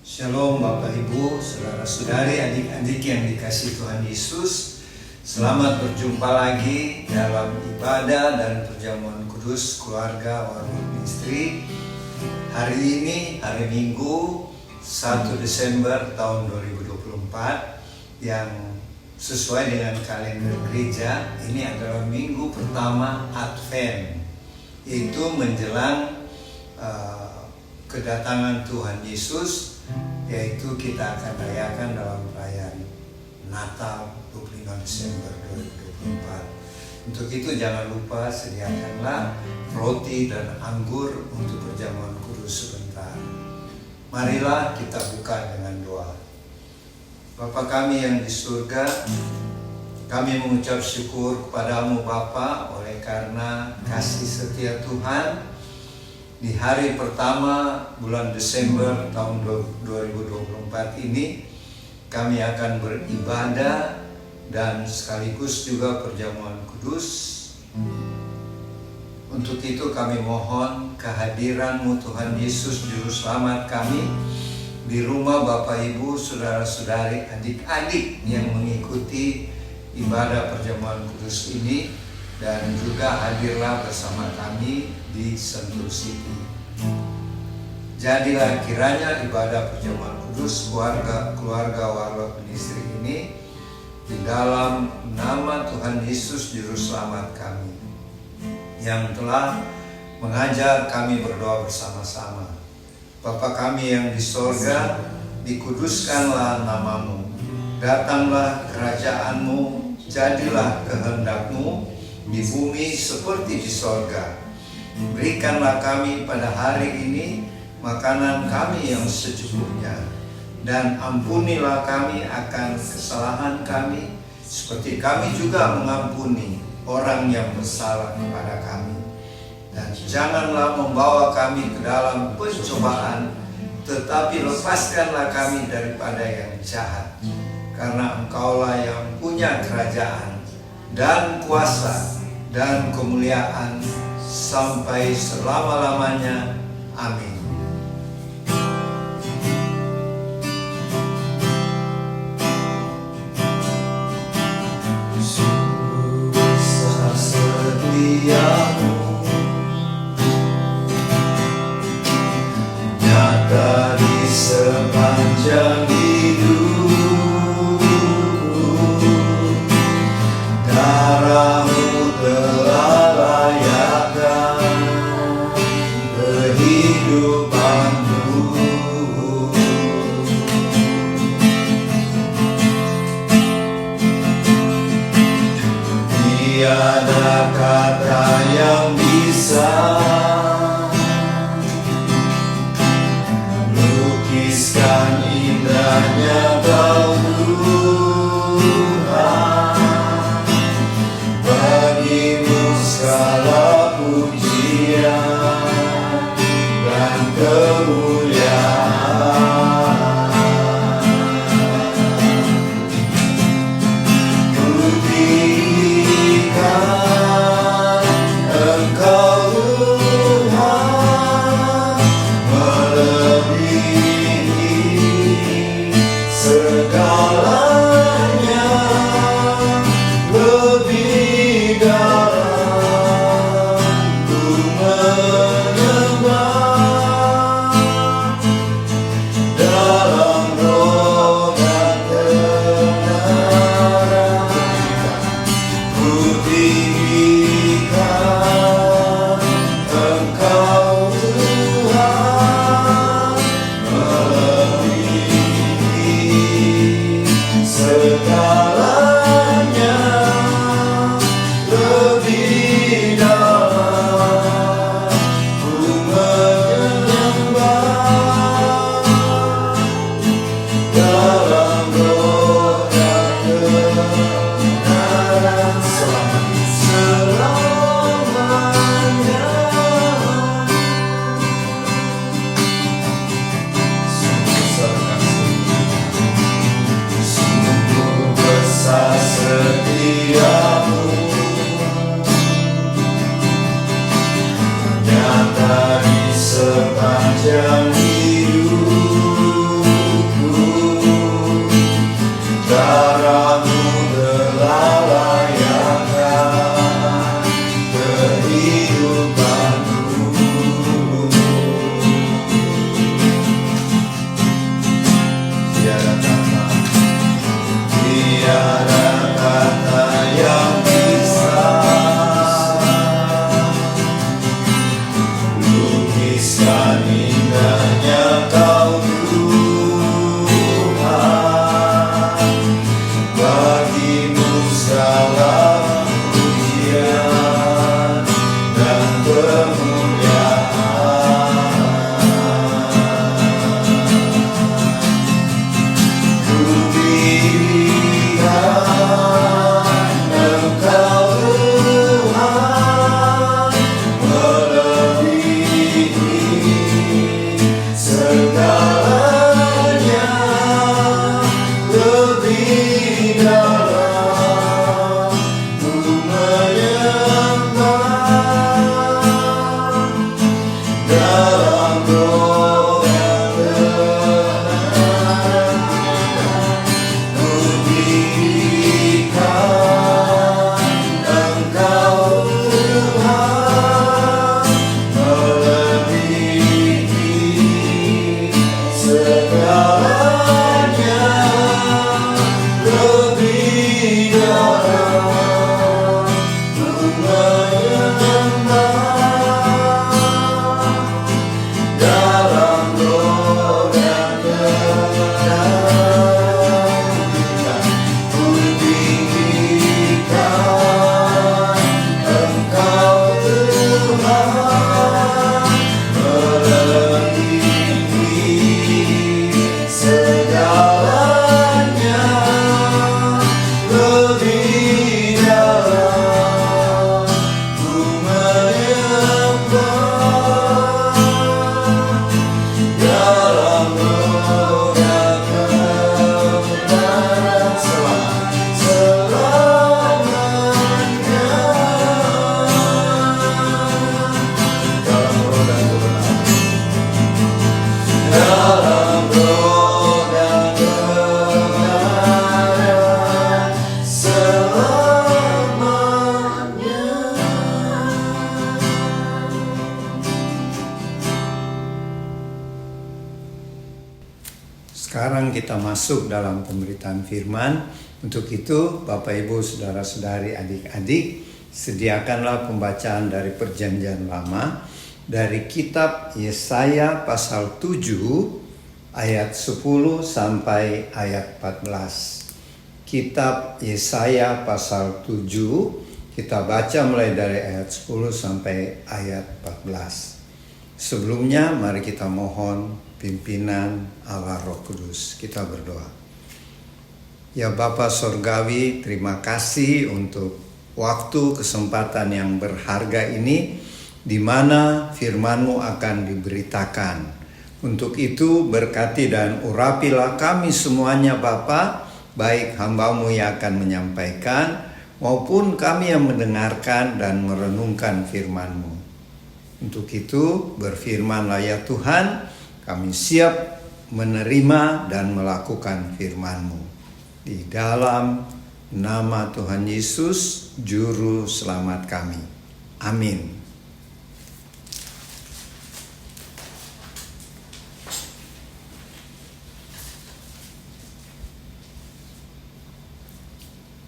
Shalom Bapak Ibu, Saudara-saudari, adik-adik yang dikasihi Tuhan Yesus. Selamat berjumpa lagi dalam ibadah dan perjamuan kudus keluarga Warlock Ministry. Hari ini, hari Minggu 1 Desember tahun 2024, yang sesuai dengan kalender gereja, ini adalah minggu pertama Advent, itu menjelang kedatangan Tuhan Yesus, yaitu kita akan rayakan dalam perayaan Natal 25 Desember 2024. Untuk itu jangan lupa sediakanlah roti dan anggur untuk perjamuan kudus sebentar. Marilah kita buka dengan doa. Bapa kami yang di surga, kami mengucap syukur kepadamu Bapa oleh karena kasih setia Tuhan. Di hari pertama bulan Desember tahun 2024 ini, kami akan beribadah dan sekaligus juga perjamuan kudus. Untuk itu kami mohon kehadiran-Mu Tuhan Yesus Juru Selamat kami di rumah Bapak Ibu, saudara-saudari, adik-adik yang mengikuti ibadah perjamuan kudus ini, dan juga hadirlah bersama kami di Sentul City. Jadilah kiranya ibadah perjamuan kudus keluarga Warlock Ministry ini di dalam nama Tuhan Yesus Juru Selamat kami, yang telah mengajar kami berdoa bersama-sama. Bapa kami yang di sorga, dikuduskanlah namamu, datanglah kerajaan-Mu, jadilah kehendak-Mu di bumi seperti di sorga. Berikanlah kami pada hari ini makanan kami yang secukupnya, dan ampunilah kami akan kesalahan kami, seperti kami juga mengampuni orang yang bersalah kepada kami. Dan janganlah membawa kami ke dalam pencobaan, tetapi lepaskanlah kami daripada yang jahat, karena Engkaulah yang punya kerajaan dan kuasa dan kemuliaan sampai selama-lamanya. Amin. Sungguh besar setiamu, nyata di sepanjang hidup. Darahmu telah layakkan kehidupanku. Tiada kata yang bisa lukiskan indahnya Kau Tuhan. Bagimu segala pujian dan kemuliaan. Buktikan Engkau Tuhan melebihi segala Sekarang kita masuk dalam pemberitaan firman. Untuk itu, Bapak Ibu, saudara-saudari, adik-adik, sediakanlah pembacaan dari Perjanjian Lama dari kitab Yesaya pasal 7 ayat 10 sampai ayat 14. Kitab Yesaya pasal 7 kita baca mulai dari ayat 10 sampai ayat 14. Sebelumnya mari kita mohon pimpinan Allah Roh Kudus. Kita berdoa. Ya Bapa Sorgawi, terima kasih untuk waktu kesempatan yang berharga ini di mana firman-Mu akan diberitakan. Untuk itu berkati dan urapilah kami semuanya Bapa, baik hamba-Mu yang akan menyampaikan maupun kami yang mendengarkan dan merenungkan firman-Mu. Untuk itu berfirmanlah ya Tuhan, kami siap menerima dan melakukan firman-Mu. Di dalam nama Tuhan Yesus, Juru Selamat kami. Amin.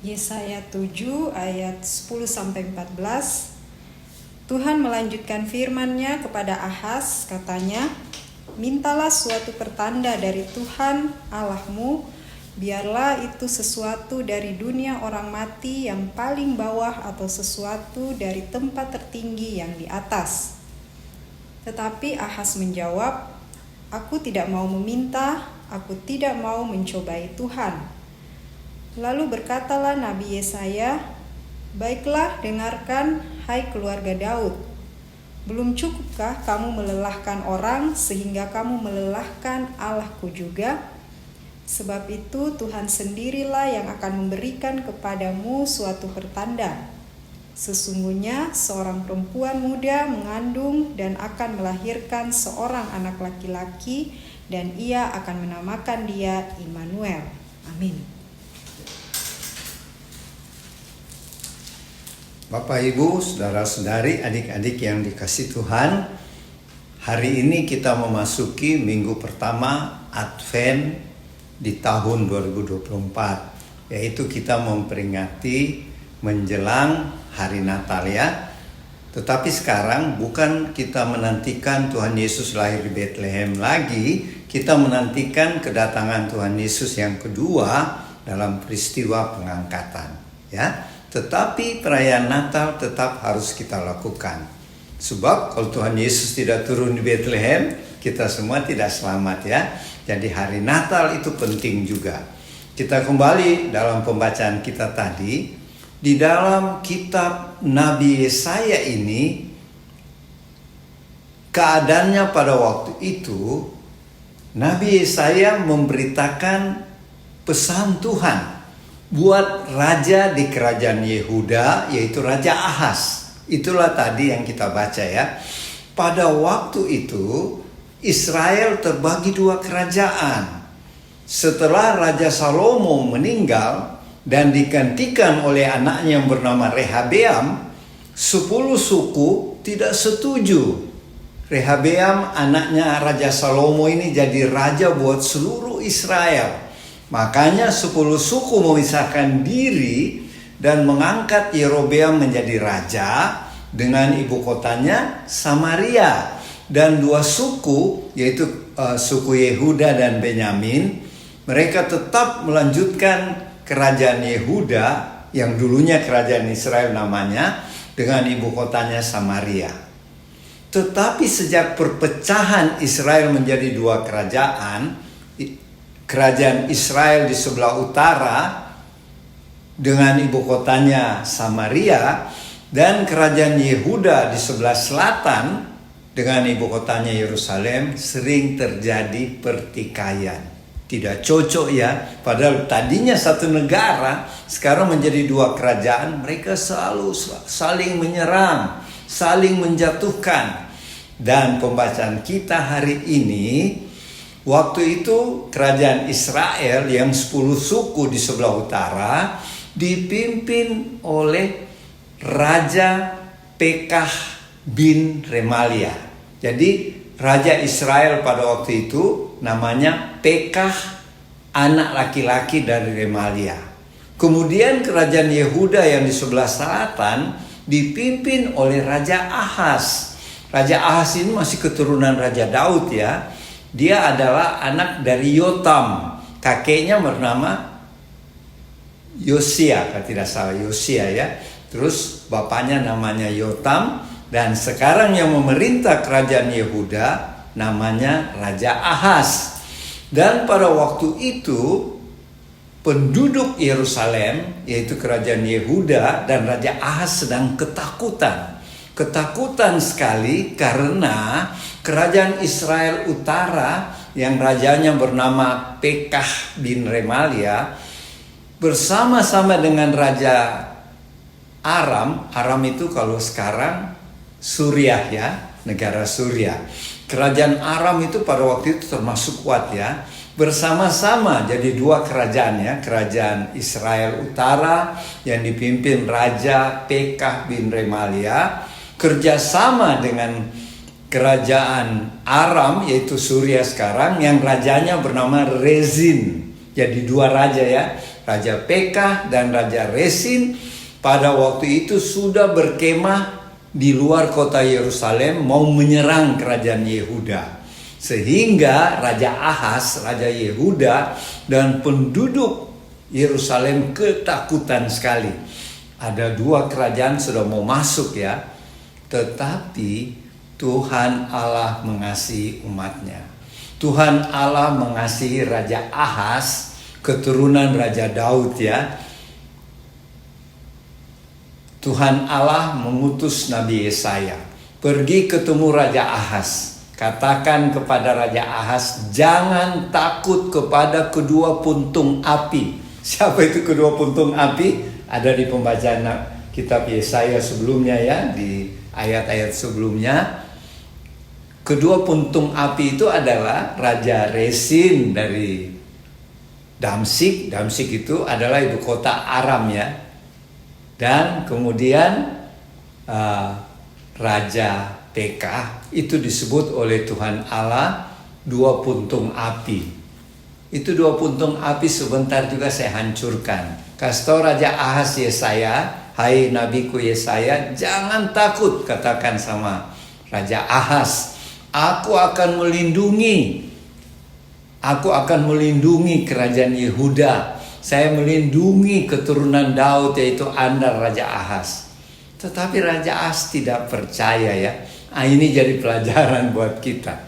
Yesaya 7 ayat 10-14. Tuhan melanjutkan firman-Nya kepada Ahaz, katanya, mintalah suatu pertanda dari Tuhan Allahmu, biarlah itu sesuatu dari dunia orang mati yang paling bawah atau sesuatu dari tempat tertinggi yang di atas. Tetapi Ahaz menjawab, aku tidak mau meminta, aku tidak mau mencobai Tuhan. Lalu berkatalah Nabi Yesaya, baiklah dengarkan, hai keluarga Daud. Belum cukupkah kamu melelahkan orang sehingga kamu melelahkan Allahku juga? Sebab itu Tuhan sendirilah yang akan memberikan kepadamu suatu pertanda. Sesungguhnya seorang perempuan muda mengandung dan akan melahirkan seorang anak laki-laki, dan ia akan menamakan dia Immanuel. Amin. Bapak Ibu, saudara-saudari, adik-adik yang dikasihi Tuhan, hari ini kita memasuki minggu pertama Advent di tahun 2024, yaitu kita memperingati menjelang hari Natal ya. Tetapi sekarang bukan kita menantikan Tuhan Yesus lahir di Bethlehem lagi, kita menantikan kedatangan Tuhan Yesus yang kedua dalam peristiwa pengangkatan ya. Tetapi perayaan Natal tetap harus kita lakukan. Sebab kalau Tuhan Yesus tidak turun di Bethlehem, kita semua tidak selamat ya. Jadi hari Natal itu penting juga. Kita kembali dalam pembacaan kita tadi. Di dalam kitab Nabi Yesaya ini, keadaannya pada waktu itu, Nabi Yesaya memberitakan pesan Tuhan buat raja di kerajaan Yehuda, yaitu Raja Ahaz. Itulah tadi yang kita baca ya. Pada waktu itu Israel terbagi dua kerajaan. Setelah Raja Salomo meninggal dan digantikan oleh anaknya yang bernama Rehabeam, 10 suku tidak setuju. Rehabeam anaknya Raja Salomo ini jadi raja buat seluruh Israel. Makanya 10 suku memisahkan diri dan mengangkat Yerobeam menjadi raja dengan ibu kotanya Samaria. Dan 2 suku, yaitu suku Yehuda dan Benyamin, mereka tetap melanjutkan kerajaan Yehuda yang dulunya kerajaan Israel namanya, dengan ibu kotanya Samaria. Tetapi sejak perpecahan Israel menjadi 2 kerajaan, kerajaan Israel di sebelah utara dengan ibu kotanya Samaria, dan kerajaan Yehuda di sebelah selatan dengan ibu kotanya Yerusalem, sering terjadi pertikaian. Tidak cocok ya, padahal tadinya satu negara, sekarang menjadi 2 kerajaan. Mereka selalu saling menyerang, saling menjatuhkan. Dan pembacaan kita hari ini, waktu itu kerajaan Israel yang 10 suku di sebelah utara dipimpin oleh Raja Pekah bin Remalia. Jadi raja Israel pada waktu itu namanya Pekah, anak laki-laki dari Remalia. Kemudian kerajaan Yehuda yang di sebelah selatan dipimpin oleh Raja Ahas. Raja Ahas ini masih keturunan Raja Daud ya. Dia adalah anak dari Yotam. Kakeknya bernama Yosia, kalau tidak salah Yosia ya. Terus bapaknya namanya Yotam. Dan sekarang yang memerintah kerajaan Yehuda namanya Raja Ahas. Dan pada waktu itu penduduk Yerusalem, yaitu kerajaan Yehuda dan Raja Ahas sedang ketakutan. Ketakutan sekali karena kerajaan Israel Utara yang rajanya bernama Pekah bin Remalia bersama-sama dengan Raja Aram. Aram itu kalau sekarang Suriah ya, negara Suriah. Kerajaan Aram itu pada waktu itu termasuk kuat ya. Bersama-sama jadi dua kerajaan ya. Kerajaan Israel Utara yang dipimpin Raja Pekah bin Remalia kerjasama dengan kerajaan Aram yaitu Suriah sekarang yang rajanya bernama Rezin. Jadi dua raja ya. Raja Pekah dan Raja Rezin pada waktu itu sudah berkemah di luar kota Yerusalem mau menyerang kerajaan Yehuda. Sehingga Raja Ahas, Raja Yehuda dan penduduk Yerusalem ketakutan sekali. Ada dua kerajaan sudah mau masuk ya. Tetapi Tuhan Allah mengasihi umatnya. Tuhan Allah mengasihi Raja Ahas, keturunan Raja Daud ya. Tuhan Allah mengutus Nabi Yesaya, pergi ketemu Raja Ahas. Katakan kepada Raja Ahas, jangan takut kepada kedua puntung api. Siapa itu kedua puntung api? Ada di pembacaan kitab Yesaya sebelumnya ya, di ayat-ayat sebelumnya. Kedua puntung api itu adalah Raja Rezin dari Damsik. Damsik itu adalah ibu kota Aram ya. Dan kemudian Raja Pekah itu disebut oleh Tuhan Allah dua puntung api. Itu dua puntung api sebentar juga saya hancurkan. Kasih tahu Raja Ahas Yesaya, hai nabiku Yesaya, jangan takut, katakan sama Raja Ahas, aku akan melindungi kerajaan Yehuda. Saya melindungi keturunan Daud yaitu Anda Raja Ahas. Tetapi Raja Ahas tidak percaya ya. Ini jadi pelajaran buat kita.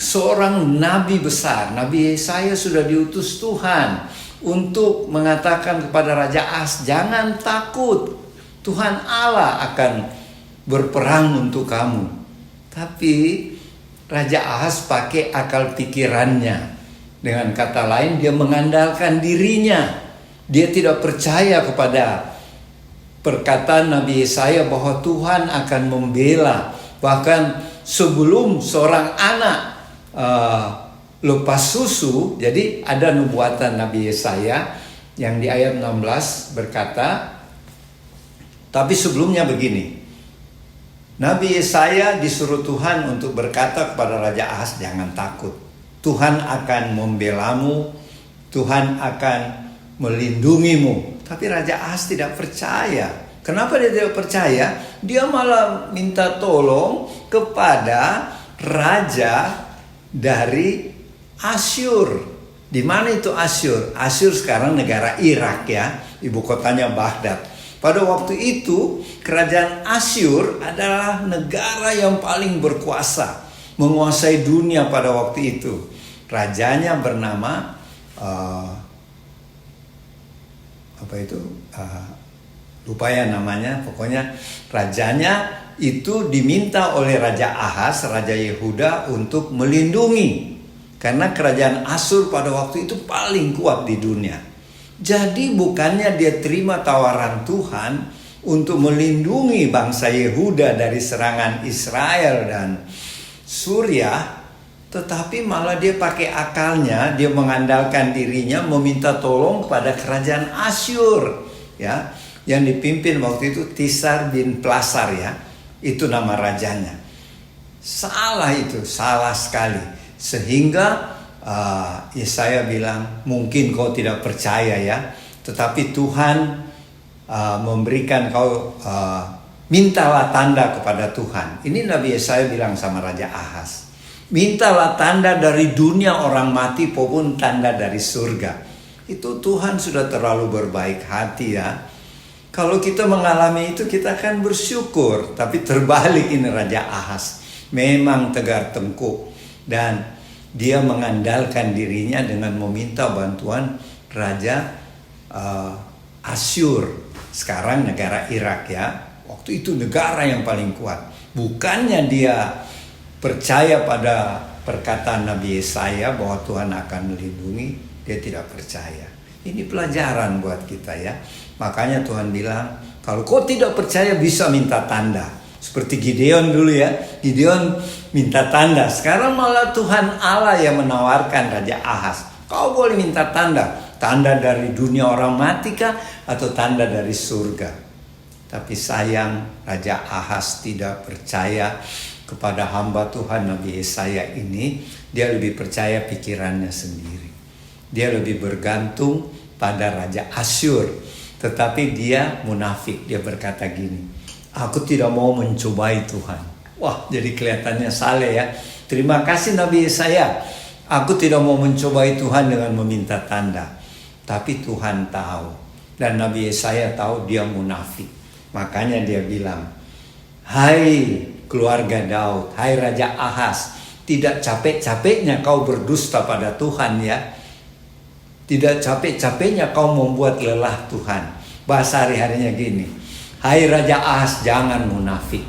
Seorang nabi besar, Nabi Yesaya sudah diutus Tuhan untuk mengatakan kepada Raja Ahas, jangan takut. Tuhan Allah akan berperang untuk kamu. Tapi Raja Ahas pakai akal pikirannya. Dengan kata lain, dia mengandalkan dirinya. Dia tidak percaya kepada perkataan Nabi Yesaya bahwa Tuhan akan membela. Bahkan sebelum seorang anak lepas susu, jadi ada nubuatan Nabi Yesaya yang di ayat 16 berkata, tapi sebelumnya begini. Nabi Yesaya disuruh Tuhan untuk berkata kepada Raja Ahas, jangan takut. Tuhan akan membelamu, Tuhan akan melindungimu. Tapi Raja Ahas tidak percaya. Kenapa dia tidak percaya? Dia malah minta tolong kepada raja dari Asyur. Di mana itu Asyur? Asyur sekarang negara Irak ya, ibu kotanya Baghdad. Pada waktu itu kerajaan Asyur adalah negara yang paling berkuasa, menguasai dunia pada waktu itu. Rajanya bernama lupa ya namanya. Pokoknya rajanya itu diminta oleh Raja Ahas, Raja Yehuda untuk melindungi. Karena kerajaan Asyur pada waktu itu paling kuat di dunia. Jadi bukannya dia terima tawaran Tuhan untuk melindungi bangsa Yehuda dari serangan Israel dan Suriah, tetapi malah dia pakai akalnya, dia mengandalkan dirinya meminta tolong kepada kerajaan Asyur ya, yang dipimpin waktu itu Tisar bin Plasar ya, itu nama rajanya. Salah itu, salah sekali. Sehingga Yesaya bilang, mungkin kau tidak percaya ya, tetapi Tuhan memberikan kau, mintalah tanda kepada Tuhan. Ini Nabi Yesaya bilang sama Raja Ahaz, mintalah tanda dari dunia orang mati maupun tanda dari surga. Itu Tuhan sudah terlalu berbaik hati ya. Kalau kita mengalami itu kita akan bersyukur. Tapi terbalik ini Raja Ahaz, memang tegar tengkuk dan dia mengandalkan dirinya dengan meminta bantuan Raja Asyur. Sekarang negara Irak ya. Waktu itu negara yang paling kuat. Bukannya dia percaya pada perkataan Nabi Yesaya bahwa Tuhan akan melindungi, dia tidak percaya. Ini pelajaran buat kita ya. Makanya Tuhan bilang, kalau kau tidak percaya bisa minta tanda. Seperti Gideon dulu ya. Gideon minta tanda. Sekarang malah Tuhan Allah yang menawarkan Raja Ahaz, kau boleh minta tanda. Tanda dari dunia orang mati kah? Atau tanda dari surga? Tapi sayang Raja Ahaz tidak percaya kepada hamba Tuhan Nabi Yesaya ini. Dia lebih percaya pikirannya sendiri. Dia lebih bergantung pada Raja Asyur. Tetapi dia munafik. Dia berkata gini, aku tidak mau mencobai Tuhan. Wah, jadi kelihatannya saleh ya. Terima kasih Nabi Yesaya. Aku tidak mau mencobai Tuhan dengan meminta tanda. Tapi Tuhan tahu. Dan Nabi Yesaya tahu dia munafik. Makanya dia bilang, hai keluarga Daud, hai Raja Ahaz, tidak capek-capeknya kau berdusta pada Tuhan ya. Tidak capek-capeknya kau membuat lelah Tuhan. Bahasa hari-harinya gini, hai Raja Ahaz, jangan munafik.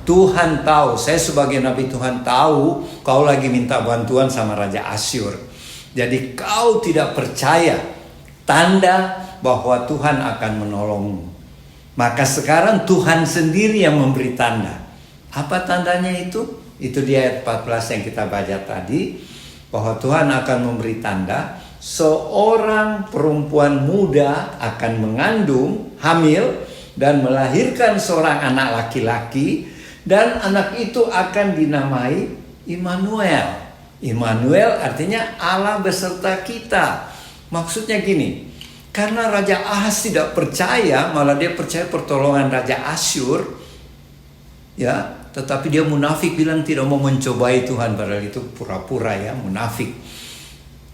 Tuhan tahu, saya sebagai Nabi Tuhan tahu kau lagi minta bantuan sama Raja Asyur. Jadi kau tidak percaya tanda bahwa Tuhan akan menolongmu. Maka sekarang Tuhan sendiri yang memberi tanda. Apa tandanya itu? Itu di ayat 14 yang kita baca tadi. Bahwa Tuhan akan memberi tanda. Seorang perempuan muda akan mengandung, hamil, dan melahirkan seorang anak laki-laki. Dan anak itu akan dinamai Immanuel. Immanuel artinya Allah beserta kita. Maksudnya gini, karena Raja Ahaz tidak percaya, malah dia percaya pertolongan Raja Asyur, ya, tetapi dia munafik, bilang tidak mau mencobai Tuhan, padahal itu pura-pura ya, munafik.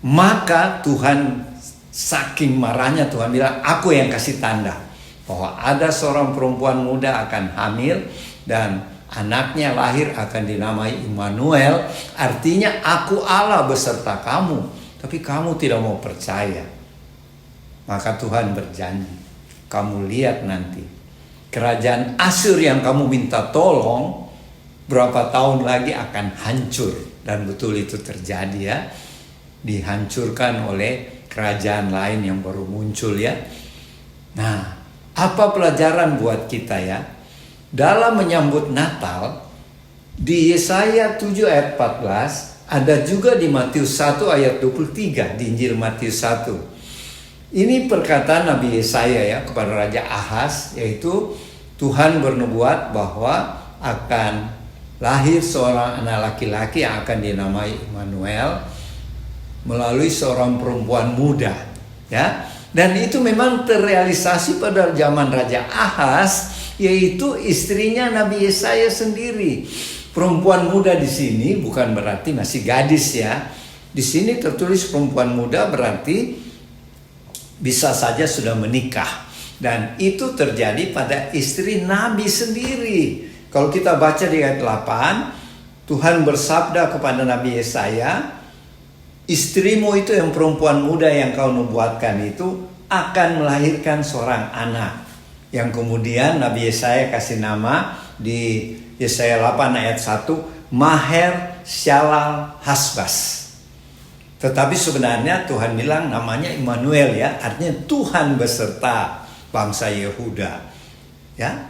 Maka Tuhan saking marahnya, Tuhan bilang, aku yang kasih tanda bahwa ada seorang perempuan muda akan hamil dan anaknya lahir akan dinamai Immanuel, artinya aku Allah beserta kamu, tapi kamu tidak mau percaya. Maka Tuhan berjanji, kamu lihat nanti kerajaan Asyur yang kamu minta tolong berapa tahun lagi akan hancur. Dan betul itu terjadi ya. Dihancurkan oleh kerajaan lain yang baru muncul ya. Nah, apa pelajaran buat kita ya? Dalam menyambut Natal, di Yesaya 7 ayat 14, ada juga di Matius 1 ayat 23, di Injil Matius 1. Ini perkataan Nabi Yesaya ya kepada Raja Ahaz, yaitu Tuhan bernubuat bahwa akan lahir seorang anak laki-laki yang akan dinamai Immanuel melalui seorang perempuan muda ya. Dan itu memang terrealisasi pada zaman Raja Ahaz, yaitu istrinya Nabi Yesaya sendiri. Perempuan muda di sini bukan berarti masih gadis ya. Di sini tertulis perempuan muda berarti bisa saja sudah menikah. Dan itu terjadi pada istri Nabi sendiri. Kalau kita baca di ayat 8, Tuhan bersabda kepada Nabi Yesaya, istrimu itu yang perempuan muda yang kau nubuatkan itu akan melahirkan seorang anak. Yang kemudian Nabi Yesaya kasih nama di Yesaya 8 ayat 1, Maher Shalal Hasbas. Tetapi sebenarnya Tuhan bilang namanya Immanuel ya, artinya Tuhan beserta bangsa Yehuda. Ya.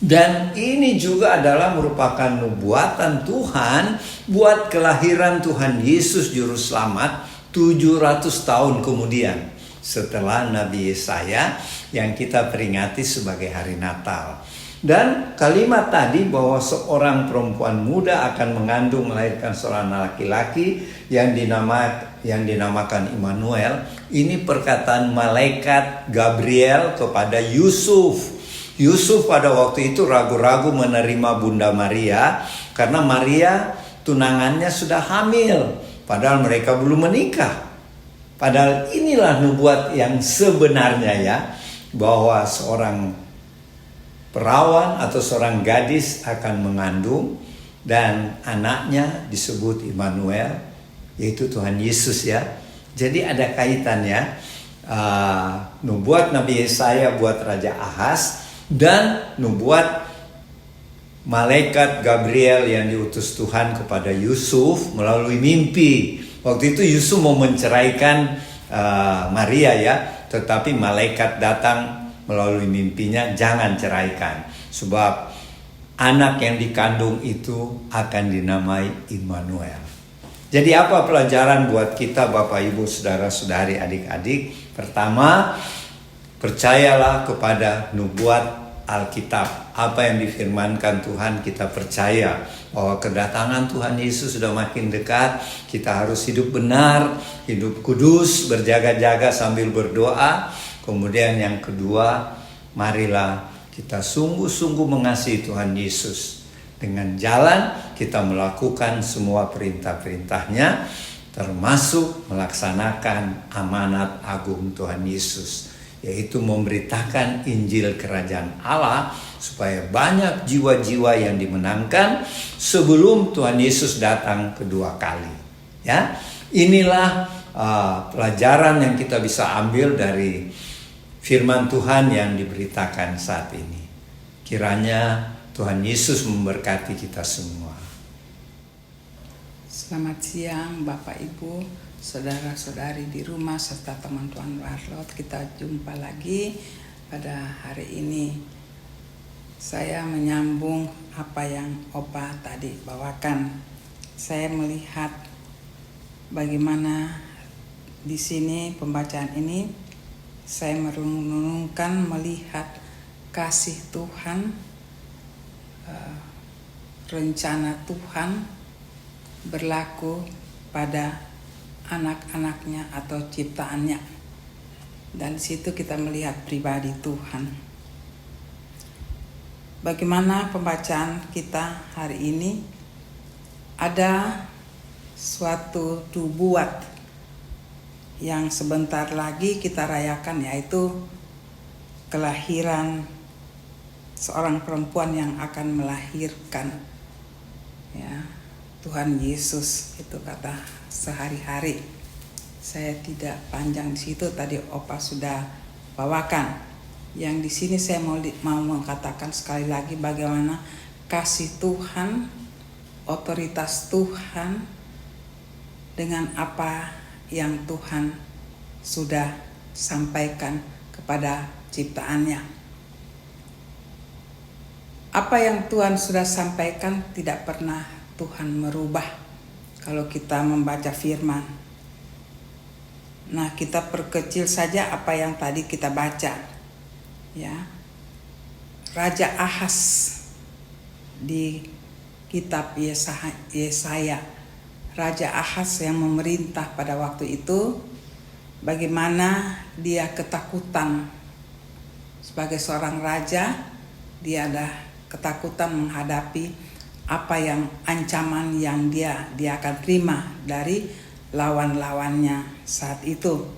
Dan ini juga adalah merupakan nubuatan Tuhan buat kelahiran Tuhan Yesus Juru Selamat 700 tahun kemudian setelah Nabi Yesaya yang kita peringati sebagai hari Natal. Dan kalimat tadi bahwa seorang perempuan muda akan mengandung melahirkan seorang laki-laki yang dinamakan Immanuel, ini perkataan malaikat Gabriel kepada Yusuf. Yusuf pada waktu itu ragu-ragu menerima Bunda Maria karena Maria tunangannya sudah hamil, padahal mereka belum menikah. Padahal inilah nubuat yang sebenarnya ya, bahwa seorang perawan atau seorang gadis akan mengandung dan anaknya disebut Immanuel, yaitu Tuhan Yesus ya. Jadi ada kaitannya nubuat Nabi Yesaya buat Raja Ahaz dan nubuat malaikat Gabriel yang diutus Tuhan kepada Yusuf melalui mimpi. Waktu itu Yusuf mau menceraikan Maria ya, tetapi malaikat datang melalui mimpinya, jangan ceraikan, sebab anak yang dikandung itu akan dinamai Immanuel. Jadi apa pelajaran buat kita Bapak Ibu Saudara-saudari adik-adik? Pertama, percayalah kepada nubuat Alkitab. Apa yang difirmankan Tuhan kita percaya, bahwa kedatangan Tuhan Yesus sudah makin dekat. Kita harus hidup benar, hidup kudus, berjaga-jaga sambil berdoa. Kemudian yang kedua, marilah kita sungguh-sungguh mengasihi Tuhan Yesus. Dengan jalan kita melakukan semua perintah-perintahnya, termasuk melaksanakan amanat agung Tuhan Yesus, yaitu memberitakan Injil Kerajaan Allah supaya banyak jiwa-jiwa yang dimenangkan sebelum Tuhan Yesus datang kedua kali. Ya, inilah pelajaran yang kita bisa ambil dari firman Tuhan yang diberitakan saat ini. Kiranya Tuhan Yesus memberkati kita semua. Selamat siang Bapak Ibu, saudara-saudari di rumah serta teman-teman Warlot. Kita jumpa lagi pada hari ini. Saya menyambung apa yang Opa tadi bawakan. Saya melihat bagaimana di sini pembacaan ini saya merenungkan melihat kasih Tuhan, rencana Tuhan berlaku pada anak-anaknya atau ciptaannya. Dan di situ kita melihat pribadi Tuhan. Bagaimana pembacaan kita hari ini? Ada suatu nubuat yang sebentar lagi kita rayakan, yaitu kelahiran seorang perempuan yang akan melahirkan ya, Tuhan Yesus. Itu kata sehari-hari. Saya tidak panjang di situ, tadi Opa sudah bawakan. Yang di sini saya mau mengatakan sekali lagi bagaimana kasih Tuhan, otoritas Tuhan dengan apa yang Tuhan sudah sampaikan kepada ciptaannya. Apa yang Tuhan sudah sampaikan tidak pernah Tuhan merubah kalau kita membaca firman. Nah, kita perkecil saja apa yang tadi kita baca. Ya. Raja Ahaz di kitab Yesaya. Raja Ahaz yang memerintah pada waktu itu, bagaimana dia ketakutan sebagai seorang raja, dia ada ketakutan menghadapi apa yang ancaman yang dia akan terima dari lawan-lawannya saat itu.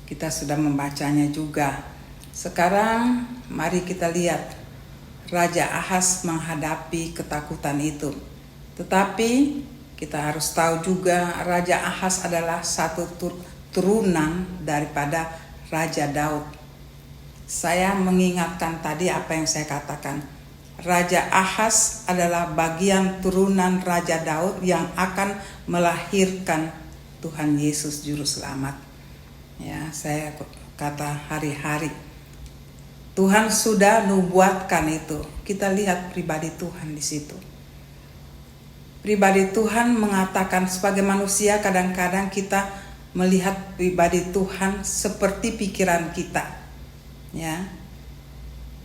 Kita sudah membacanya juga. Sekarang mari kita lihat Raja Ahaz menghadapi ketakutan itu. Tetapi kita harus tahu juga Raja Ahaz adalah satu turunan daripada Raja Daud. Saya mengingatkan tadi apa yang saya katakan. Raja Ahaz adalah bagian turunan Raja Daud yang akan melahirkan Tuhan Yesus Juru Selamat. Ya, saya kata hari-hari. Tuhan sudah nubuatkan itu. Kita lihat pribadi Tuhan di situ. Pribadi Tuhan mengatakan sebagai manusia kadang-kadang kita melihat pribadi Tuhan seperti pikiran kita. Ya.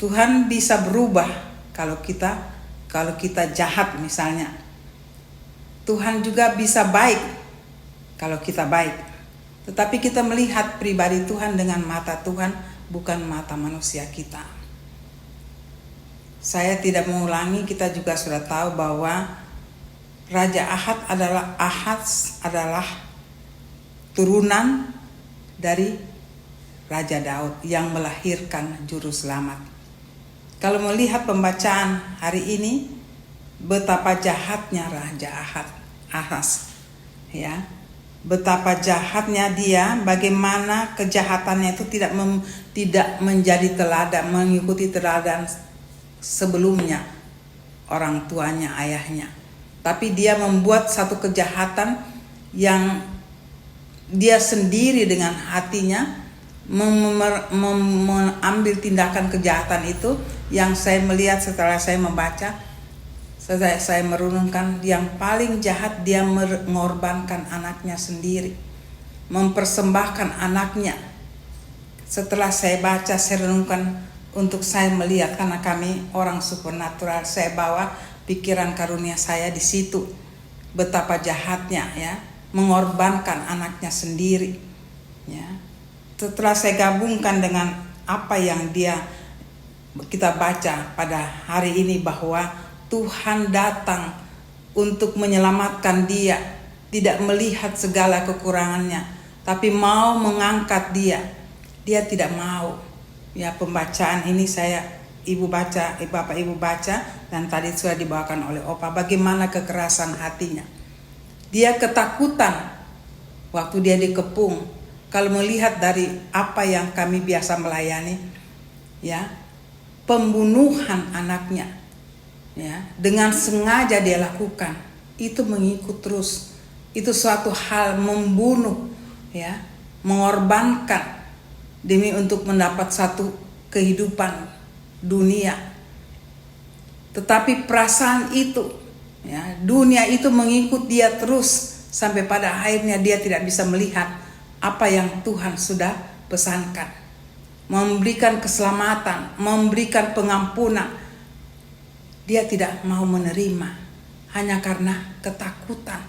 Tuhan bisa berubah kalau kita jahat misalnya. Tuhan juga bisa baik kalau kita baik. Tetapi kita melihat pribadi Tuhan dengan mata Tuhan, bukan mata manusia kita. Saya tidak mengulangi, kita juga sudah tahu bahwa Raja Ahaz adalah turunan dari Raja Daud yang melahirkan juru selamat. Kalau melihat pembacaan hari ini, betapa jahatnya Raja Ahaz, ya. Betapa jahatnya dia, bagaimana kejahatannya itu tidak menjadi teladan, mengikuti teladan sebelumnya orang tuanya, ayahnya. Tapi dia membuat satu kejahatan yang dia sendiri dengan hatinya mengambil tindakan kejahatan itu, yang saya melihat setelah saya membaca, saya merenungkan yang paling jahat, dia mengorbankan anaknya sendiri, mempersembahkan anaknya. Setelah saya baca, saya renungkan, untuk saya melihat, karena kami orang supernatural, saya bawa pikiran karunia saya di situ, betapa jahatnya, ya, mengorbankan anaknya sendiri, ya. Setelah saya gabungkan dengan apa yang kita baca pada hari ini, bahwa Tuhan datang untuk menyelamatkan dia, tidak melihat segala kekurangannya, tapi mau mengangkat dia. Dia tidak mau. Ya, pembacaan ini Bapak Ibu baca, dan tadi sudah dibawakan oleh Opa, bagaimana kekerasan hatinya. Dia ketakutan waktu dia dikepung. Kalau melihat dari apa yang kami biasa melayani, ya, pembunuhan anaknya, ya, dengan sengaja dia lakukan, itu mengikut terus. Itu suatu hal membunuh, ya, mengorbankan demi untuk mendapat satu kehidupan dunia. Tetapi perasaan itu, ya, dunia itu mengikut dia terus, sampai pada akhirnya dia tidak bisa melihat apa yang Tuhan sudah pesankan, memberikan keselamatan, memberikan pengampunan. Dia tidak mau menerima hanya karena ketakutan.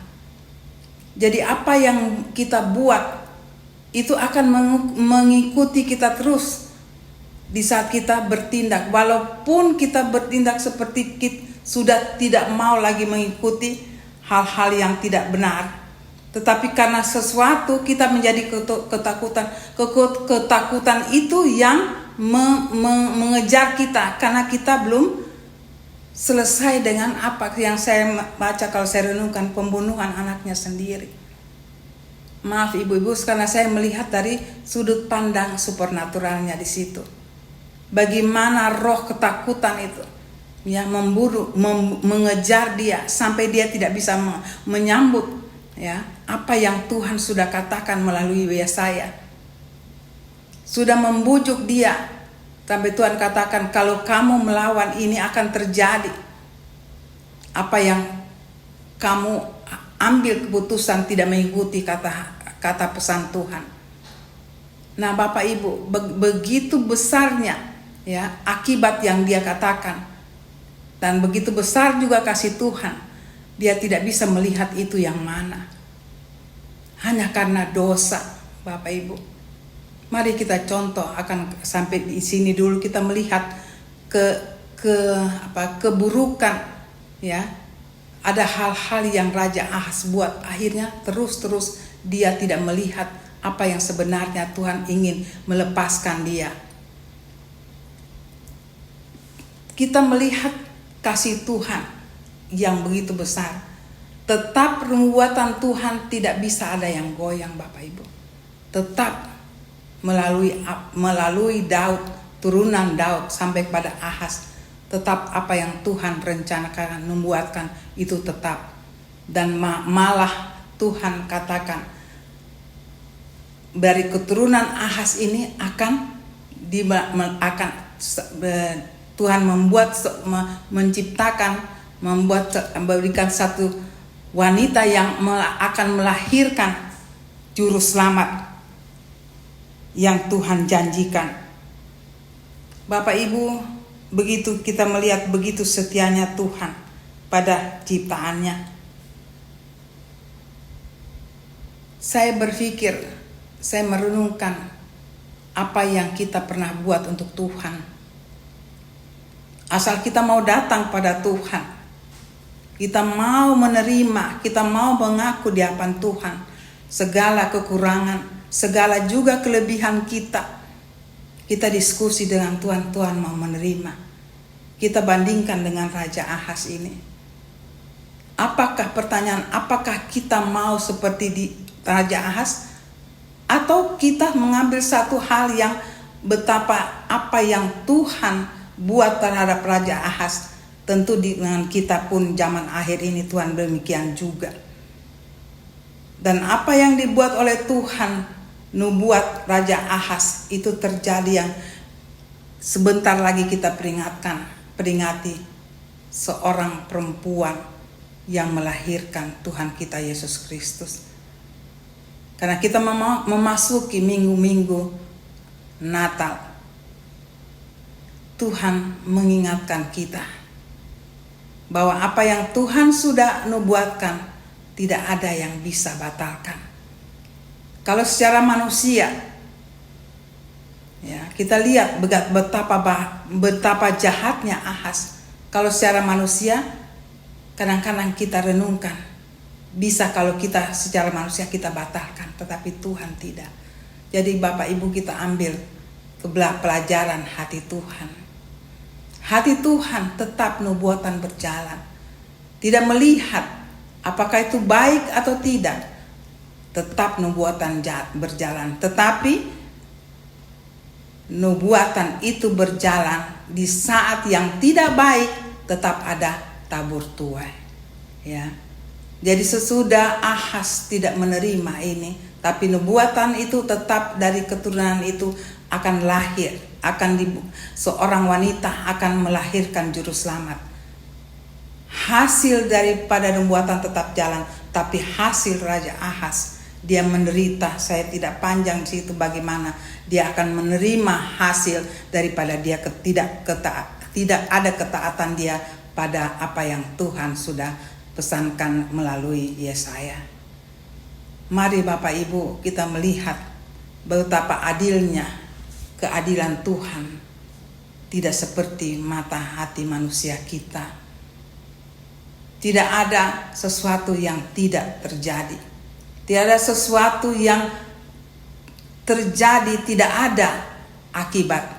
Jadi apa yang kita buat itu akan mengikuti kita terus di saat kita bertindak. Walaupun kita bertindak seperti kita sudah tidak mau lagi mengikuti hal-hal yang tidak benar, tetapi karena sesuatu kita menjadi ketakutan. Ketakutan itu yang mengejar kita, karena kita belum selesai dengan apa yang saya baca. Kalau saya renungkan, pembunuhan anaknya sendiri. Maaf ibu-ibu, karena saya melihat dari sudut pandang supernaturalnya di situ. Bagaimana roh ketakutan itu, ya, memburu, mengejar dia sampai dia tidak bisa menyambut, ya, apa yang Tuhan sudah katakan melalui Yesaya. Sudah membujuk dia sampai Tuhan katakan, kalau kamu melawan ini akan terjadi. Apa yang kamu ambil keputusan tidak mengikuti kata pesan Tuhan. Nah, Bapak Ibu, begitu besarnya, ya, akibat yang dia katakan, dan begitu besar juga kasih Tuhan. Dia tidak bisa melihat itu yang mana, hanya karena dosa. Bapak Ibu, mari kita contoh, akan sampai di sini dulu kita melihat keburukan, ya. Ada hal-hal yang Raja Ahaz buat, akhirnya terus dia tidak melihat apa yang sebenarnya Tuhan ingin melepaskan dia. Kita melihat kasih Tuhan yang begitu besar. Tetap perbuatan Tuhan tidak bisa ada yang goyang, Bapak Ibu. Tetap melalui Daud, turunan Daud sampai pada Ahaz, tetap apa yang Tuhan rencanakan, membuatkan itu tetap. Dan malah Tuhan katakan, dari keturunan Ahaz ini Tuhan memberikan satu wanita yang akan melahirkan juru selamat yang Tuhan janjikan. Bapak Ibu, begitu kita melihat begitu setianya Tuhan pada ciptaannya. Saya berpikir, saya merenungkan apa yang kita pernah buat untuk Tuhan. Asal kita mau datang pada Tuhan, kita mau menerima, kita mau mengaku di hadapan Tuhan segala kekurangan, segala juga kelebihan kita. Kita diskusi dengan Tuhan, Tuhan mau menerima. Kita bandingkan dengan Raja Ahaz ini. Apakah pertanyaan, apakah kita mau seperti di Raja Ahaz, atau kita mengambil satu hal yang betapa apa yang Tuhan buat terhadap Raja Ahaz? Tentu dengan kita pun zaman akhir ini Tuhan demikian juga. Dan apa yang dibuat oleh Tuhan nubuat Raja Ahaz itu terjadi yang sebentar lagi kita peringati seorang perempuan yang melahirkan Tuhan kita Yesus Kristus. Karena kita memasuki minggu-minggu Natal, Tuhan mengingatkan kita bahwa apa yang Tuhan sudah nubuatkan tidak ada yang bisa batalkan. Kalau secara manusia, ya kita lihat betapa jahatnya Ahaz. Kalau secara manusia, kadang-kadang kita renungkan, bisa kalau kita secara manusia kita batalkan, tetapi Tuhan tidak. Jadi Bapak Ibu kita ambil pelajaran hati Tuhan. Hati Tuhan tetap nubuatan berjalan. Tidak melihat apakah itu baik atau tidak. Tetap nubuatan berjalan. Tetapi nubuatan itu berjalan di saat yang tidak baik, tetap ada tabur tuai. Ya. Jadi sesudah Ahaz tidak menerima ini, tapi nubuatan itu tetap dari keturunan itu akan lahir, seorang wanita akan melahirkan juru selamat. Hasil daripada nubuatan tetap jalan, tapi hasil Raja Ahaz, dia menderita. Saya tidak panjang di situ bagaimana dia akan menerima hasil daripada dia tidak ada ketaatan dia pada apa yang Tuhan sudah pesankan melalui Yesaya. Mari Bapak Ibu kita melihat betapa adilnya keadilan Tuhan, tidak seperti mata hati manusia kita. Tidak ada sesuatu yang tidak terjadi. Tidak ada sesuatu yang terjadi tidak ada akibat.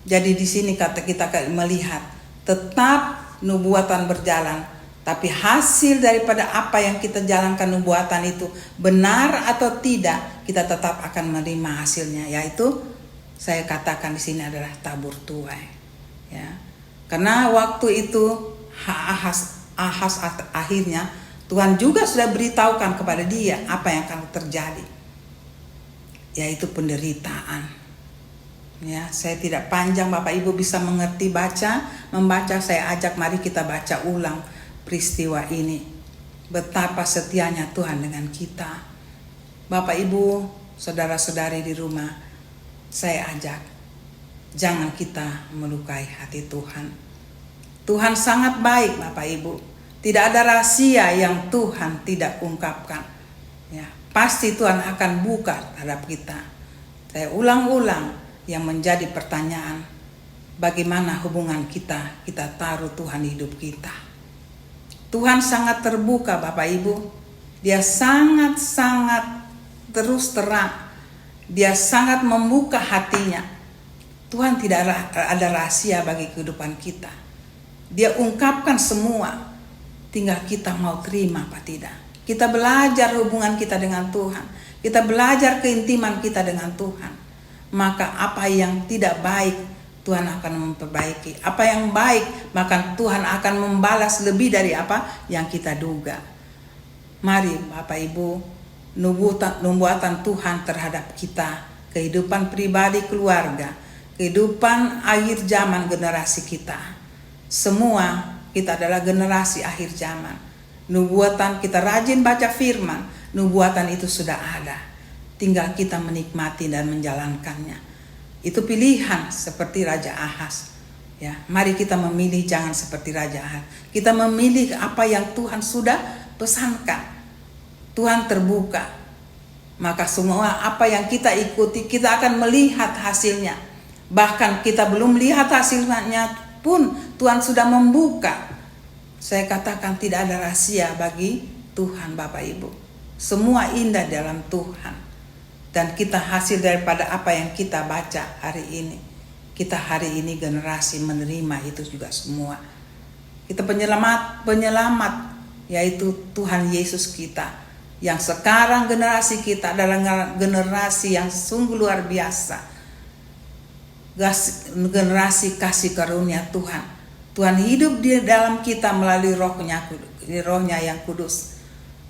Jadi di sini kata kita melihat tetap nubuatan berjalan. Tapi hasil daripada apa yang kita jalankan nubuatan itu benar atau tidak, kita tetap akan menerima hasilnya. Yaitu saya katakan di sini adalah tabur tuai. Ya, karena waktu itu Ahaz akhirnya Tuhan juga sudah beritahukan kepada dia apa yang akan terjadi, yaitu penderitaan. Ya, saya tidak panjang, Bapak Ibu bisa mengerti membaca. Saya ajak mari kita baca ulang peristiwa ini, betapa setianya Tuhan dengan kita. Bapak Ibu, saudara-saudari di rumah, saya ajak, jangan kita melukai hati Tuhan. Tuhan sangat baik Bapak Ibu. Tidak ada rahasia yang Tuhan tidak ungkapkan. Ya, pasti Tuhan akan buka terhadap kita. Saya ulang-ulang yang menjadi pertanyaan, bagaimana hubungan kita taruh Tuhan di hidup kita. Tuhan sangat terbuka Bapak Ibu. Dia sangat-sangat terus terang. Dia sangat membuka hatinya. Tuhan tidak ada rahasia bagi kehidupan kita. Dia ungkapkan semua. Tinggal kita mau terima apa tidak. Kita belajar hubungan kita dengan Tuhan. Kita belajar keintiman kita dengan Tuhan. Maka apa yang tidak baik, Tuhan akan memperbaiki. Apa yang baik, maka Tuhan akan membalas lebih dari apa yang kita duga. Mari Bapak Ibu, nubuatan Tuhan terhadap kita, kehidupan pribadi keluarga, kehidupan akhir zaman generasi kita. Semua kita adalah generasi akhir zaman. Nubuatan kita rajin baca firman, nubuatan itu sudah ada. Tinggal kita menikmati dan menjalankannya. Itu pilihan seperti Raja Ahaz. Ya, mari kita memilih jangan seperti Raja Ahaz. Kita memilih apa yang Tuhan sudah pesankan. Tuhan terbuka. Maka semua apa yang kita ikuti, kita akan melihat hasilnya. Bahkan kita belum lihat hasilnya pun Tuhan sudah membuka. Saya katakan tidak ada rahasia bagi Tuhan Bapak Ibu. Semua indah dalam Tuhan. Dan kita hasil daripada apa yang kita baca hari ini. Kita hari ini generasi menerima itu juga semua. Kita penyelamat yaitu Tuhan Yesus kita. Yang sekarang generasi kita adalah generasi yang sungguh luar biasa. Generasi kasih karunia Tuhan. Tuhan hidup di dalam kita melalui rohnya yang kudus.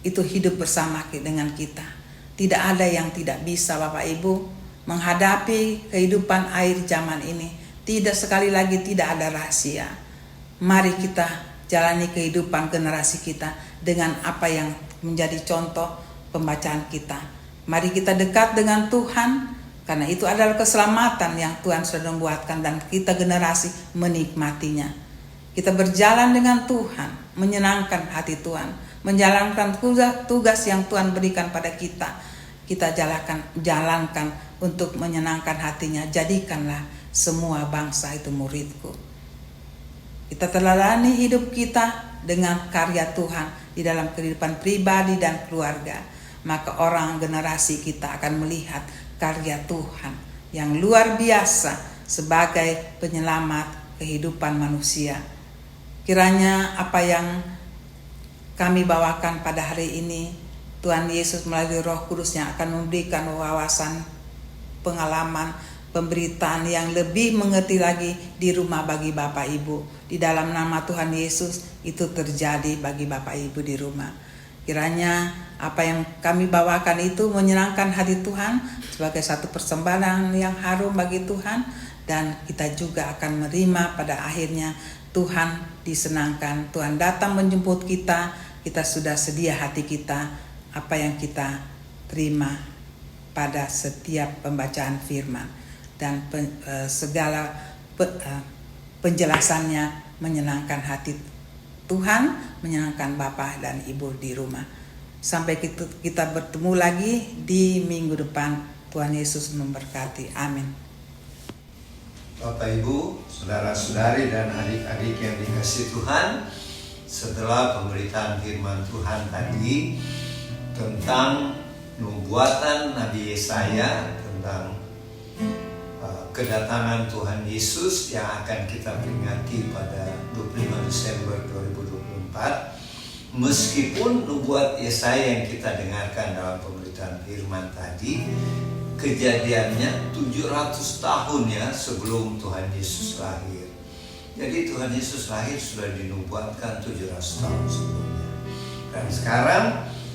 Itu hidup bersama dengan kita. Tidak ada yang tidak bisa Bapak Ibu menghadapi kehidupan air zaman ini. Tidak, sekali lagi tidak ada rahasia. Mari kita jalani kehidupan generasi kita dengan apa yang menjadi contoh pembacaan kita. Mari kita dekat dengan Tuhan, karena itu adalah keselamatan yang Tuhan sudah membuatkan dan kita generasi menikmatinya. Kita berjalan dengan Tuhan, menyenangkan hati Tuhan, menjalankan tugas yang Tuhan berikan pada kita. Kita jalankan untuk menyenangkan hatinya. Jadikanlah semua bangsa itu muridku. Kita teladani hidup kita dengan karya Tuhan di dalam kehidupan pribadi dan keluarga. Maka orang generasi kita akan melihat karya Tuhan yang luar biasa sebagai penyelamat kehidupan manusia. Kiranya apa yang kami bawakan pada hari ini, Tuhan Yesus melalui Roh Kudus-Nya akan memberikan wawasan, pengalaman, pemberitaan yang lebih mengerti lagi di rumah bagi Bapak Ibu. Di dalam nama Tuhan Yesus itu terjadi bagi Bapak Ibu di rumah. Kiranya apa yang kami bawakan itu menyenangkan hati Tuhan sebagai satu persembahan yang harum bagi Tuhan. Dan kita juga akan menerima pada akhirnya Tuhan disenangkan. Tuhan datang menjemput kita. Kita sudah sedia hati kita apa yang kita terima pada setiap pembacaan firman dan segala penjelasannya menyenangkan hati Tuhan, menyenangkan Bapak dan Ibu di rumah. Sampai kita bertemu lagi di minggu depan. Tuhan Yesus memberkati. Amin. Bapak Ibu, saudara-saudari dan adik-adik yang dikasihi Tuhan, setelah pemberitaan firman Tuhan tadi tentang nubuatan Nabi Yesaya tentang kedatangan Tuhan Yesus yang akan kita peringati pada 25 Desember 2024, meskipun nubuat Yesaya yang kita dengarkan dalam pemberitaan firman tadi kejadiannya 700 tahun ya sebelum Tuhan Yesus lahir. Jadi Tuhan Yesus lahir sudah dinubuatkan 700 tahun sebelumnya. Dan sekarang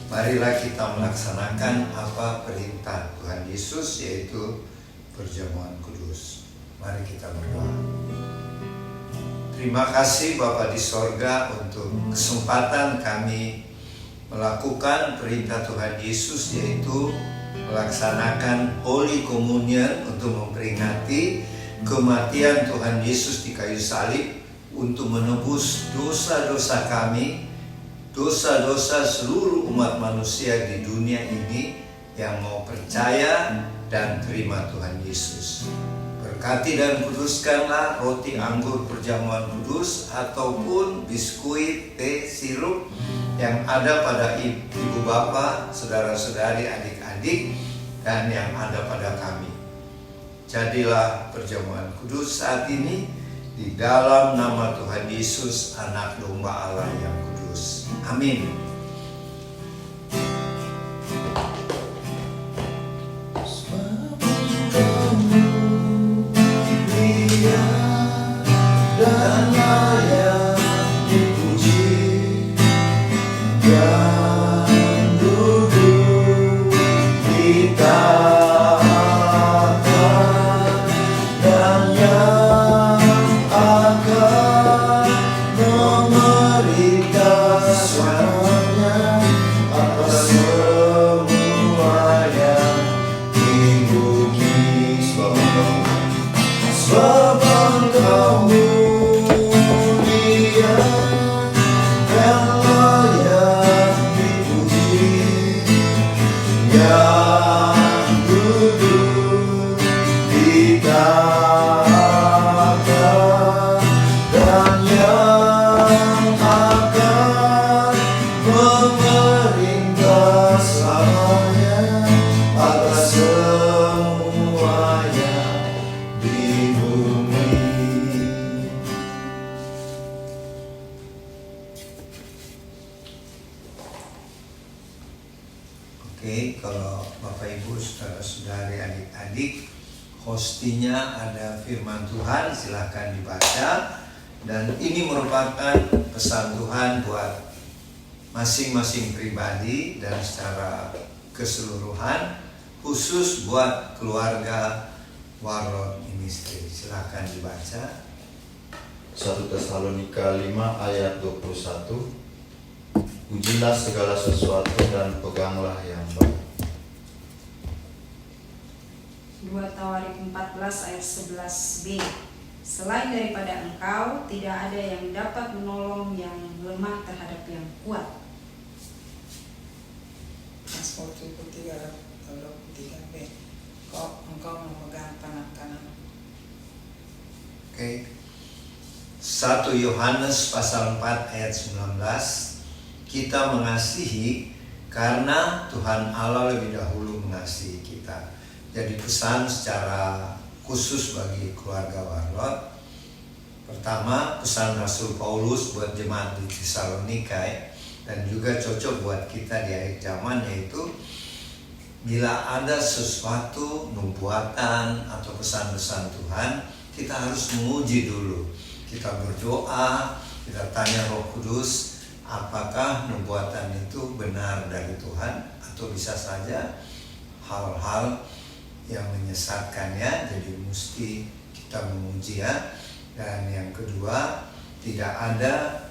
marilah kita melaksanakan apa perintah Tuhan Yesus, yaitu perjamuan kudus. Mari kita berdoa. Terima kasih Bapa di sorga untuk kesempatan kami melakukan perintah Tuhan Yesus, yaitu melaksanakan Holy Communion untuk memperingati kematian Tuhan Yesus di kayu salib untuk menebus dosa-dosa kami, dosa-dosa seluruh umat manusia di dunia ini yang mau percaya dan terima Tuhan Yesus. Berkati dan kuduskanlah roti anggur perjamuan kudus ataupun biskuit, teh, sirup yang ada pada ibu bapa, saudara-saudari, adik-adik, dan yang ada pada kami. Jadilah perjamuan kudus saat ini di dalam nama Tuhan Yesus, Anak Domba Allah yang kudus. Amin. Memberikan suara saudari adik-adik. Hostinya ada firman Tuhan, silakan dibaca. Dan ini merupakan pesan Tuhan buat masing-masing pribadi dan secara keseluruhan, khusus buat keluarga Warlord Ministry. Silakan dibaca. 1 Tesalonika 5 ayat 21. Ujilah segala sesuatu dan peganglah yang baik. 2 Tawarik 14 ayat 11b. Selain daripada engkau, tidak ada yang dapat menolong yang lemah terhadap yang kuat. Mazmur 73 ayat 23b. Engkau memegang tangan kanan. Oke. 1 Yohanes pasal 4 ayat 19. Kita mengasihi karena Tuhan Allah lebih dahulu mengasihi kita. Jadi pesan secara khusus bagi keluarga Warlord. Pertama, pesan Rasul Paulus buat jemaat di Tesalonika dan juga cocok buat kita di akhir zaman, yaitu bila ada sesuatu nubuatan atau pesan-pesan Tuhan, kita harus menguji dulu. Kita berdoa, kita tanya Roh Kudus, apakah nubuatan itu benar dari Tuhan atau bisa saja hal-hal yang menyesatkannya. Jadi mesti kita menguji ya. Dan yang kedua, tidak ada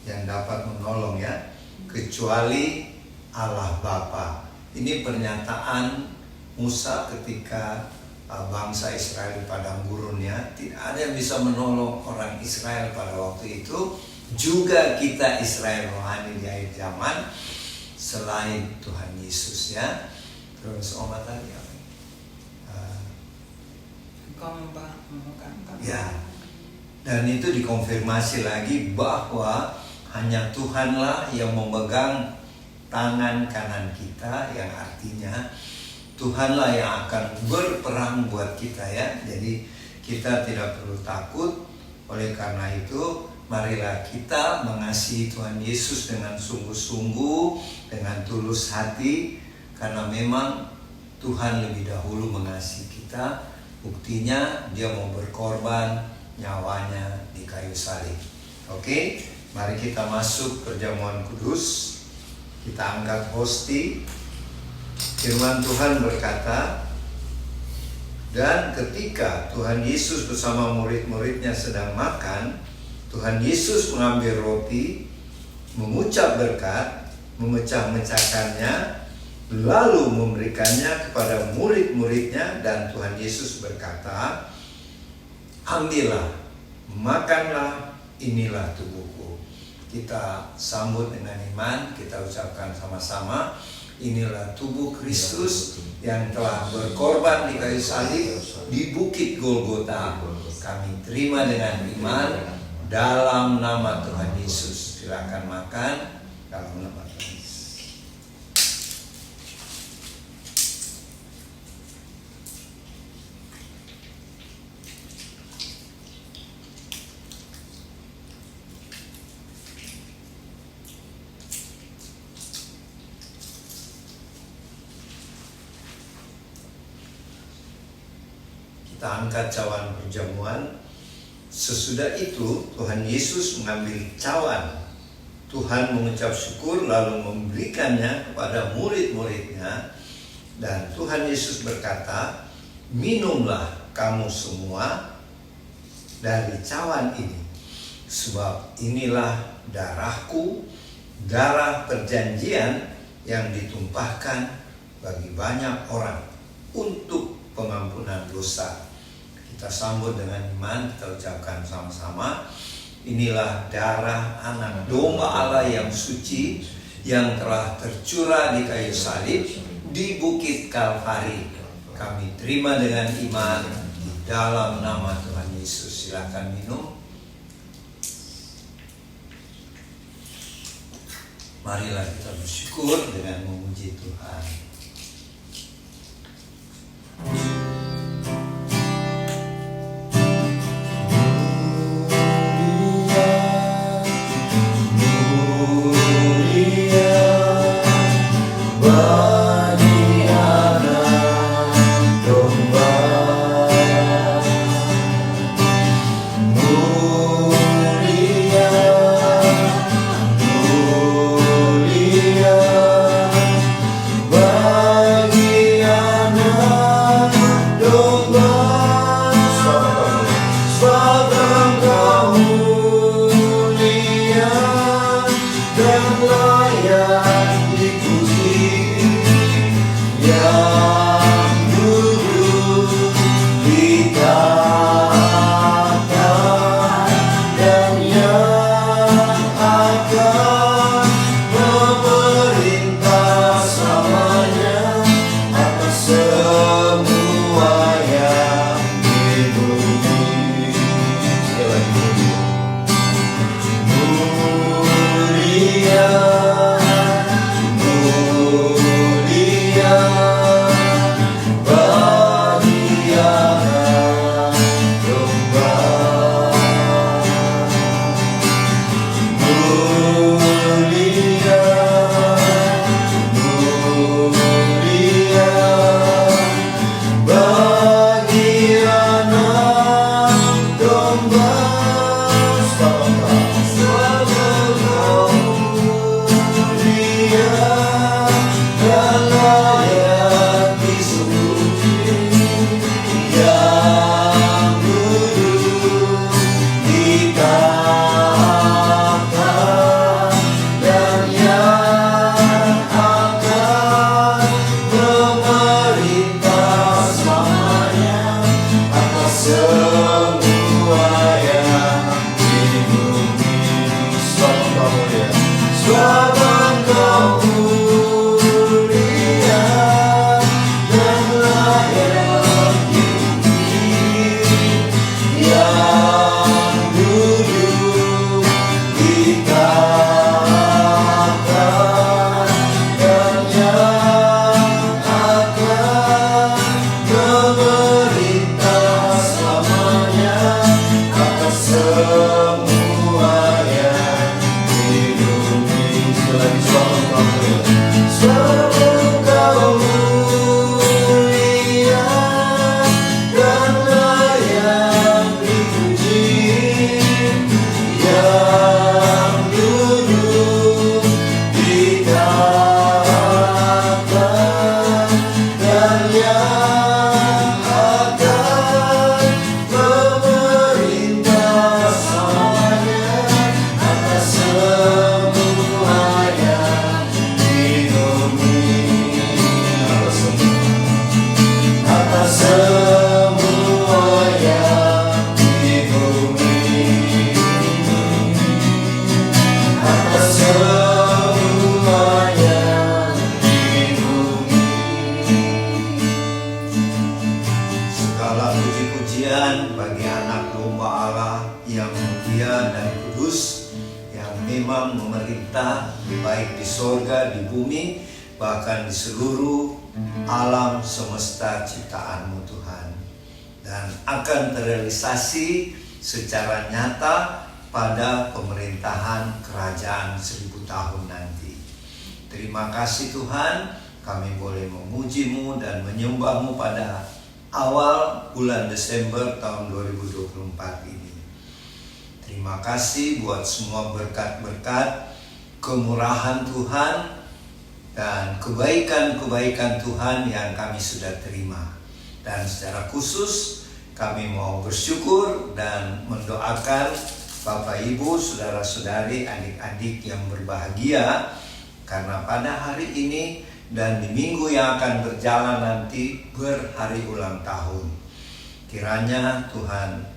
yang dapat menolong ya, kecuali Allah Bapa. Ini pernyataan Musa ketika bangsa Israel di padang gurun ya. Tidak ada yang bisa menolong orang Israel pada waktu itu. Juga kita Israel rohani di akhir zaman selain Tuhan Yesus ya. Terus Oma tadi apa? Engkau memegang tangan. Ya. Dan itu dikonfirmasi lagi bahwa hanya Tuhanlah yang memegang tangan kanan kita, yang artinya Tuhanlah yang akan berperang buat kita ya. Jadi kita tidak perlu takut. Oleh karena itu, marilah kita mengasihi Tuhan Yesus dengan sungguh-sungguh, dengan tulus hati, karena memang Tuhan lebih dahulu mengasihi kita. Buktinya dia mau berkorban nyawanya di kayu salib. Oke, mari kita masuk perjamuan kudus. Kita angkat hosti. Firman Tuhan berkata, dan ketika Tuhan Yesus bersama murid-muridnya sedang makan, Tuhan Yesus mengambil roti, mengucap berkat, memecah-mecahkannya, lalu memberikannya kepada murid-muridnya, dan Tuhan Yesus berkata, ambillah, makanlah, inilah tubuhku. Kita sambut dengan iman, kita ucapkan sama-sama, inilah tubuh Kristus yang telah berkorban di kayu salib di Bukit Golgota. Kami terima dengan iman dalam nama Tuhan Yesus. Silakan makan dalam nama Tuhan Yesus. Kita angkat cawan perjamuan. Sesudah itu Tuhan Yesus mengambil cawan. Tuhan mengucap syukur lalu memberikannya kepada murid-muridnya. Dan Tuhan Yesus berkata, minumlah kamu semua dari cawan ini, sebab inilah darahku, darah perjanjian yang ditumpahkan bagi banyak orang untuk pengampunan dosa. Kita sambut dengan iman, kita ucapkan sama-sama, inilah darah anak domba Allah yang suci, yang telah tercurah di kayu salib di Bukit Kalvari. Kami terima dengan iman di dalam nama Tuhan Yesus. Silakan minum. Marilah kita bersyukur dengan memuji Tuhan. Terimalah puji-pujian bagi anak domba Allah yang mulia dan kudus, yang memang memerintah baik di sorga, di bumi, bahkan di seluruh alam semesta ciptaanmu Tuhan. Dan akan terrealisasi secara nyata pada pemerintahan kerajaan 1000 tahun nanti. Terima kasih Tuhan, kami boleh memuji-Mu dan menyembah-Mu pada awal bulan Desember tahun 2024 ini. Terima kasih buat semua berkat-berkat, kemurahan Tuhan, dan kebaikan-kebaikan Tuhan yang kami sudah terima. Dan secara khusus kami mau bersyukur dan mendoakan Bapak Ibu, saudara-saudari, adik-adik yang berbahagia, karena pada hari ini dan di minggu yang akan berjalan nanti berhari ulang tahun. Kiranya Tuhan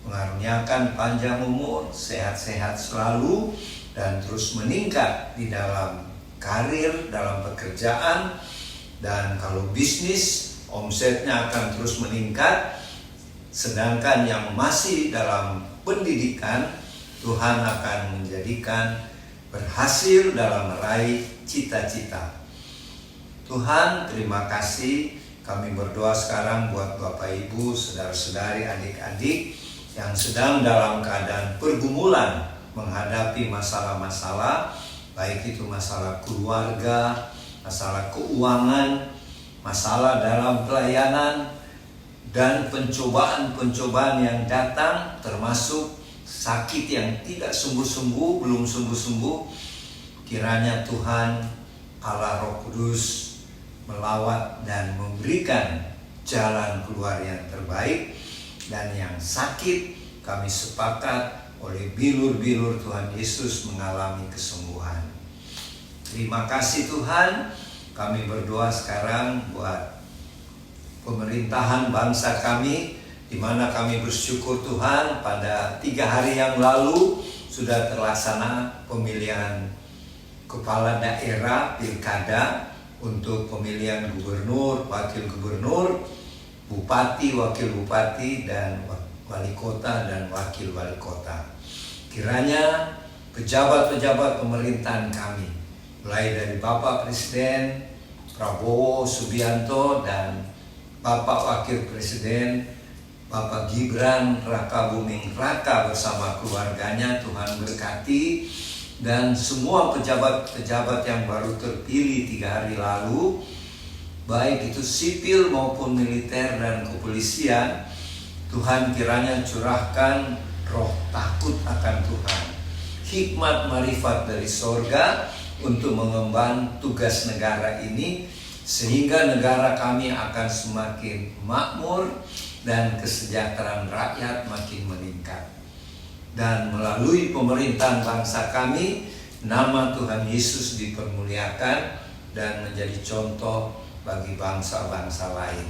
mengaruniakan panjang umur, sehat-sehat selalu, dan terus meningkat di dalam karir, dalam pekerjaan, dan kalau bisnis omsetnya akan terus meningkat. Sedangkan yang masih dalam pendidikan, Tuhan akan menjadikan berhasil dalam meraih cita-cita. Tuhan, terima kasih. Kami berdoa sekarang buat Bapak Ibu, saudara-saudari, adik-adik yang sedang dalam keadaan pergumulan menghadapi masalah-masalah, baik itu masalah keluarga, masalah keuangan, masalah dalam pelayanan, dan pencobaan-pencobaan yang datang, termasuk sakit yang tidak sembuh-sembuh, belum sembuh-sembuh. Kiranya Tuhan Allah Roh Kudus melawat dan memberikan jalan keluar yang terbaik. Dan yang sakit, kami sepakat oleh bilur-bilur Tuhan Yesus mengalami kesembuhan. Terima kasih Tuhan. Kami berdoa sekarang buat pemerintahan bangsa kami, di mana kami bersyukur Tuhan pada 3 hari yang lalu sudah terlaksana pemilihan kepala daerah pilkada untuk pemilihan gubernur, wakil gubernur, bupati, wakil bupati, dan wali kota dan wakil wali kota. Kiranya pejabat-pejabat pemerintahan kami, mulai dari Bapak Presiden Prabowo Subianto dan Bapak Wakil Presiden Bapak Gibran Raka Buming Raka bersama keluarganya, Tuhan berkati. Dan semua pejabat-pejabat yang baru terpilih 3 hari lalu, baik itu sipil maupun militer dan kepolisian, Tuhan kiranya curahkan roh takut akan Tuhan, hikmat marifat dari sorga untuk mengemban tugas negara ini, sehingga negara kami akan semakin makmur dan kesejahteraan rakyat makin meningkat. Dan melalui pemerintahan bangsa kami, nama Tuhan Yesus dipermuliakan dan menjadi contoh bagi bangsa-bangsa lain.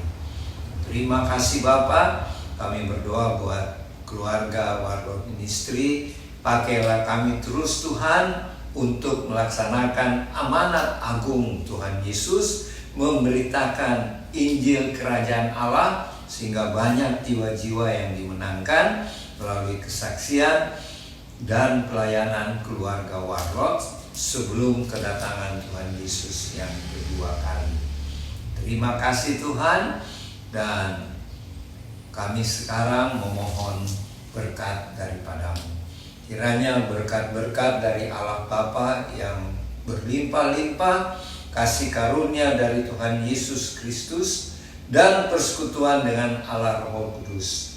Terima kasih Bapak. Kami berdoa buat keluarga Warlord Ministry. Pakailah kami terus Tuhan untuk melaksanakan amanat agung Tuhan Yesus, memberitakan Injil Kerajaan Allah, sehingga banyak jiwa-jiwa yang dimenangkan melalui kesaksian dan pelayanan keluarga Warlord sebelum kedatangan Tuhan Yesus yang kedua kali. Terima kasih Tuhan, dan kami sekarang memohon berkat daripada-Mu. Kiranya berkat-berkat dari Allah Bapa yang berlimpah-limpah, kasih karunia dari Tuhan Yesus Kristus, dan persekutuan dengan Allah Roh Kudus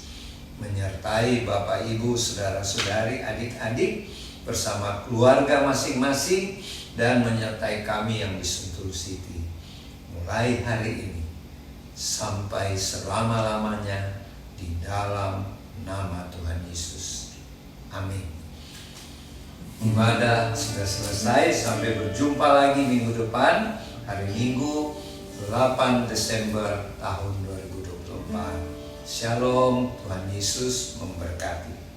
menyertai Bapak Ibu, saudara-saudari, adik-adik bersama keluarga masing-masing, dan menyertai kami yang di Sentul City mulai hari ini sampai selama-lamanya, di dalam nama Tuhan Yesus. Amin. Ibadah sudah selesai. Sampai berjumpa lagi minggu depan, hari Minggu 8 Desember tahun 2024. Shalom, Tuhan Yesus memberkati.